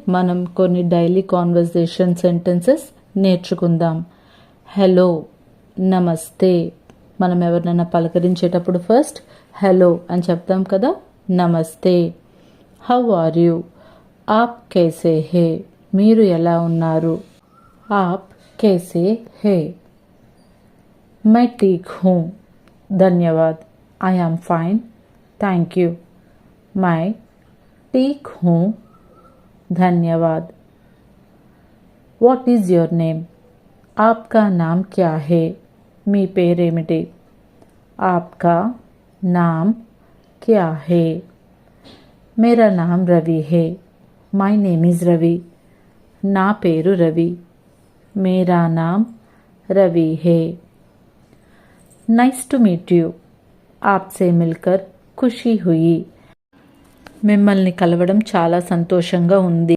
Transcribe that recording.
మనం కొన్ని daily conversation sentences నేర్చుకుందాం. హలో, నమస్తే. మనం ఎవరినైనా పలకరించేటప్పుడు ఫస్ట్ హలో అని చెప్తాం కదా. నమస్తే. How are you? ఆప్ కేసే హే? మీరు ఎలా ఉన్నారు? ఆప్ కేసే హే? मैं ठीक हूँ, धन्यवाद. I am fine, thank you. मैं ठीक हूँ, धन्यवाद. What is your name? आपका नाम क्या है? మీ పేరేమిటి? आपका नाम क्या है? मेरा नाम रवि है. My name is Ravi. నా పేరు రవి. मेरा नाम रवि है. Nice to meet you. आपसे मिलकर खुशी हुई. మిమ్మల్ని కలవడం చాలా సంతోషంగా ఉంది.